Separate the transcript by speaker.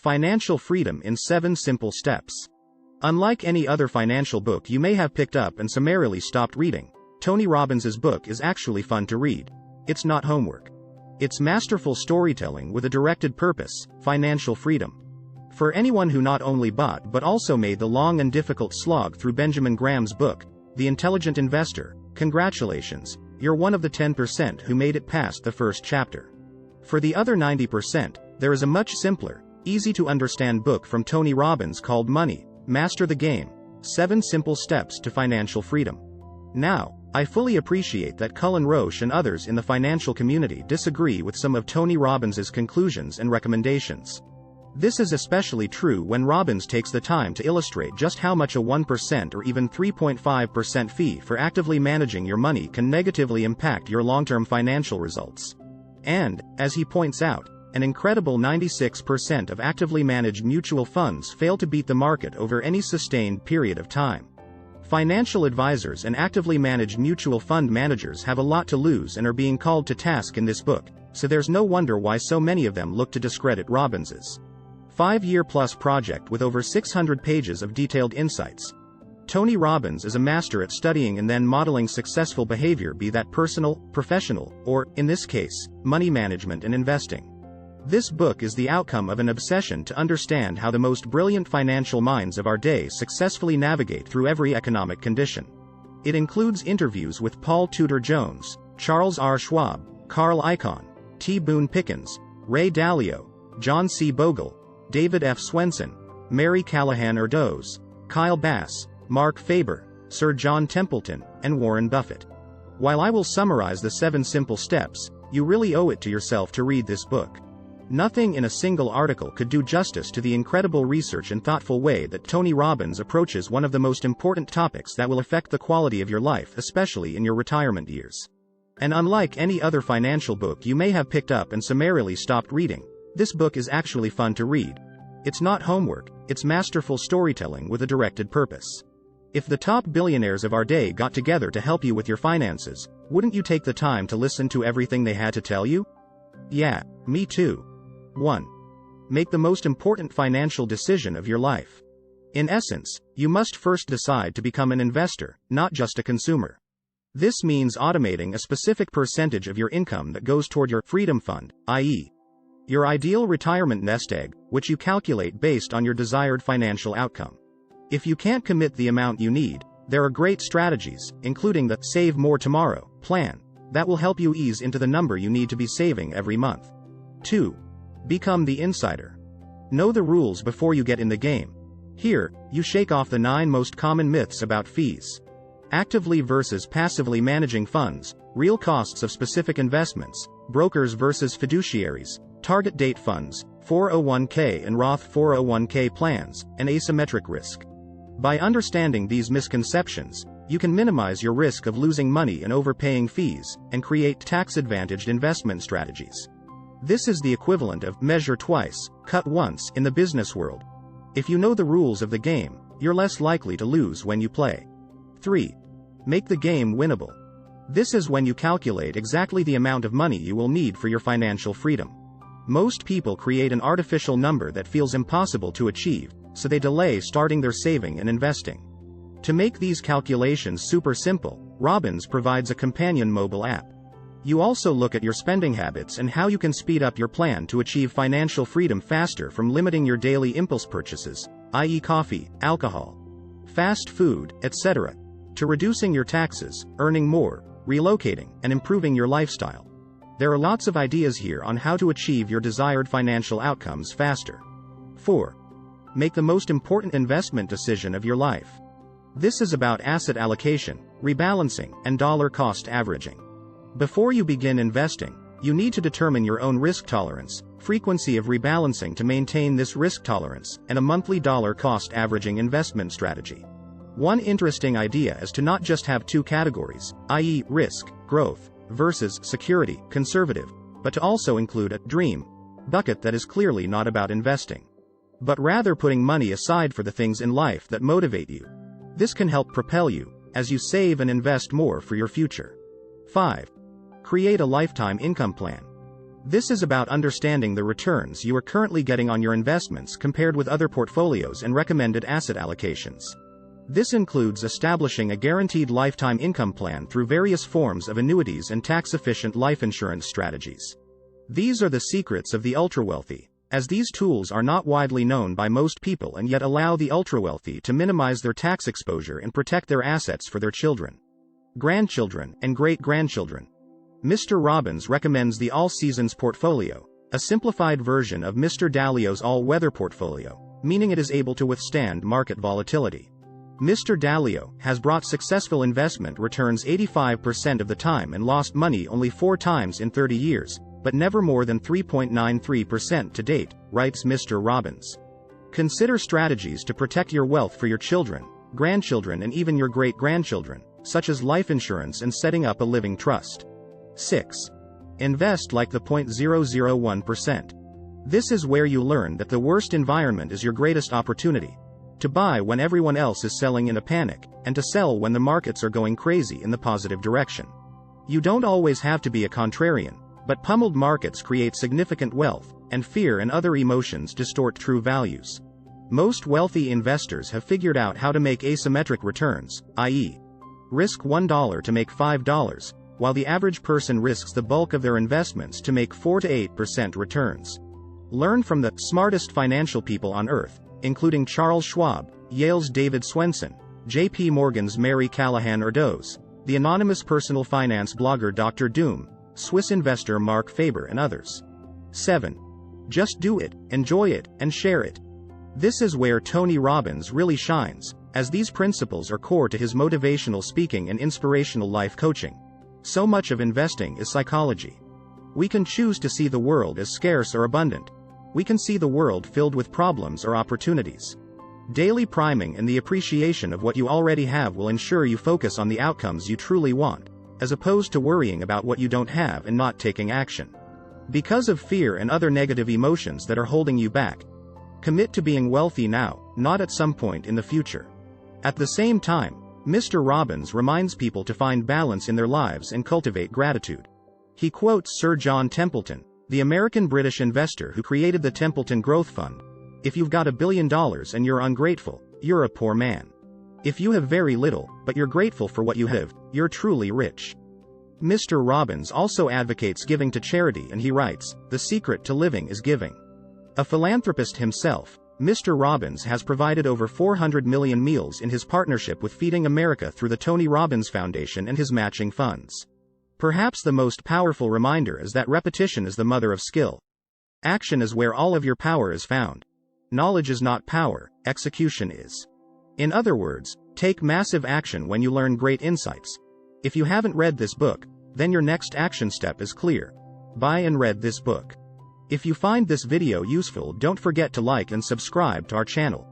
Speaker 1: Financial Freedom in 7 Simple Steps. Unlike any other financial book you may have picked up and summarily stopped reading, Tony Robbins' book is actually fun to read. It's not homework. It's masterful storytelling with a directed purpose: financial freedom. For anyone who not only bought but also made the long and difficult slog through Benjamin Graham's book, The Intelligent Investor, congratulations, you're one of the 10% who made it past the first chapter. For the other 90%, there is a much simpler, easy-to-understand book from Tony Robbins called Money, Master the Game: 7 Simple Steps to Financial Freedom. Now, I fully appreciate that Cullen Roche and others in the financial community disagree with some of Tony Robbins' conclusions and recommendations. This is especially true when Robbins takes the time to illustrate just how much a 1% or even 3.5% fee for actively managing your money can negatively impact your long-term financial results. And, as he points out, an incredible 96% of actively managed mutual funds fail to beat the market over any sustained period of time. Financial advisors and actively managed mutual fund managers have a lot to lose and are being called to task in this book, so there's no wonder why so many of them look to discredit Robbins's 5-year-plus project with over 600 pages of detailed insights. Tony Robbins is a master at studying and then modeling successful behavior, be that personal, professional, or, in this case, money management and investing. This book is the outcome of an obsession to understand how the most brilliant financial minds of our day successfully navigate through every economic condition. It includes interviews with Paul Tudor Jones, Charles R. Schwab, Carl Icahn, T. Boone Pickens, Ray Dalio, John C. Bogle, David F. Swenson, Mary Callahan Erdoes, Kyle Bass, Mark Faber, Sir John Templeton, and Warren Buffett. While I will summarize the 7 simple steps, you really owe it to yourself to read this book. Nothing in a single article could do justice to the incredible research and thoughtful way that Tony Robbins approaches one of the most important topics that will affect the quality of your life, especially in your retirement years. And unlike any other financial book you may have picked up and summarily stopped reading, this book is actually fun to read. It's not homework, it's masterful storytelling with a directed purpose. If the top billionaires of our day got together to help you with your finances, wouldn't you take the time to listen to everything they had to tell you? Yeah, me too. 1. Make the most important financial decision of your life. In essence, you must first decide to become an investor, not just a consumer. This means automating a specific percentage of your income that goes toward your freedom fund, i.e., your ideal retirement nest egg, which you calculate based on your desired financial outcome. If you can't commit the amount you need, there are great strategies, including the Save More Tomorrow plan, that will help you ease into the number you need to be saving every month. 2. Become the insider. Know the rules before you get in the game. Here, you shake off the 9 most common myths about fees. Actively versus passively managing funds, real costs of specific investments, brokers versus fiduciaries, target date funds, 401k and Roth 401k plans, and asymmetric risk. By understanding these misconceptions, you can minimize your risk of losing money and overpaying fees, and create tax-advantaged investment strategies. This is the equivalent of measure twice, cut once in the business world. If you know the rules of the game, you're less likely to lose when you play. 3. Make the game winnable. This is when you calculate exactly the amount of money you will need for your financial freedom. Most people create an artificial number that feels impossible to achieve, so they delay starting their saving and investing. To make these calculations super simple, Robbins provides a companion mobile app. You also look at your spending habits and how you can speed up your plan to achieve financial freedom faster, from limiting your daily impulse purchases, i.e. coffee, alcohol, fast food, etc., to reducing your taxes, earning more, relocating, and improving your lifestyle. There are lots of ideas here on how to achieve your desired financial outcomes faster. 4. Make the most important investment decision of your life. This is about asset allocation, rebalancing, and dollar cost averaging. Before you begin investing, you need to determine your own risk tolerance, frequency of rebalancing to maintain this risk tolerance, and a monthly dollar cost averaging investment strategy. One interesting idea is to not just have 2 categories, i.e., risk, growth, versus security, conservative, but to also include a dream bucket that is clearly not about investing, but rather putting money aside for the things in life that motivate you. This can help propel you, as you save and invest more for your future. 5. Create a lifetime income plan. This is about understanding the returns you are currently getting on your investments compared with other portfolios and recommended asset allocations. This includes establishing a guaranteed lifetime income plan through various forms of annuities and tax-efficient life insurance strategies. These are the secrets of the ultra-wealthy, as these tools are not widely known by most people and yet allow the ultra-wealthy to minimize their tax exposure and protect their assets for their children, grandchildren, and great-grandchildren. Mr. Robbins recommends the All Seasons portfolio, a simplified version of Mr. Dalio's all-weather portfolio, meaning it is able to withstand market volatility. Mr. Dalio has brought successful investment returns 85% of the time and lost money only 4 times in 30 years, but never more than 3.93% to date, writes Mr. Robbins. Consider strategies to protect your wealth for your children, grandchildren, and even your great-grandchildren, such as life insurance and setting up a living trust. 6. Invest like the 0.001%. This is where you learn that the worst environment is your greatest opportunity. To buy when everyone else is selling in a panic, and to sell when the markets are going crazy in the positive direction. You don't always have to be a contrarian, but pummeled markets create significant wealth, and fear and other emotions distort true values. Most wealthy investors have figured out how to make asymmetric returns, i.e., risk $1 to make $5, while the average person risks the bulk of their investments to make 4 to 8% returns. Learn from the smartest financial people on earth, including Charles Schwab, Yale's David Swensen, J.P. Morgan's Mary Callahan Erdoes, the anonymous personal finance blogger Dr. Doom, Swiss investor Mark Faber, and others. 7. Just do it, enjoy it, and share it. This is where Tony Robbins really shines, as these principles are core to his motivational speaking and inspirational life coaching. So much of investing is psychology. We can choose to see the world as scarce or abundant. We can see the world filled with problems or opportunities. Daily priming and the appreciation of what you already have will ensure you focus on the outcomes you truly want, as opposed to worrying about what you don't have and not taking action because of fear and other negative emotions that are holding you back. Commit to being wealthy now, not at some point in the future. At the same time, Mr. Robbins reminds people to find balance in their lives and cultivate gratitude. He quotes Sir John Templeton, the American-British investor who created the Templeton Growth Fund. If you've got $1 billion and you're ungrateful, you're a poor man. If you have very little, but you're grateful for what you have, you're truly rich. Mr. Robbins also advocates giving to charity, and he writes, "The secret to living is giving." A philanthropist himself, Mr. Robbins has provided over 400 million meals in his partnership with Feeding America through the Tony Robbins Foundation and his matching funds. Perhaps the most powerful reminder is that repetition is the mother of skill. Action is where all of your power is found. Knowledge is not power, execution is. In other words, take massive action when you learn great insights. If you haven't read this book, then your next action step is clear. Buy and read this book. If you find this video useful, don't forget to like and subscribe to our channel.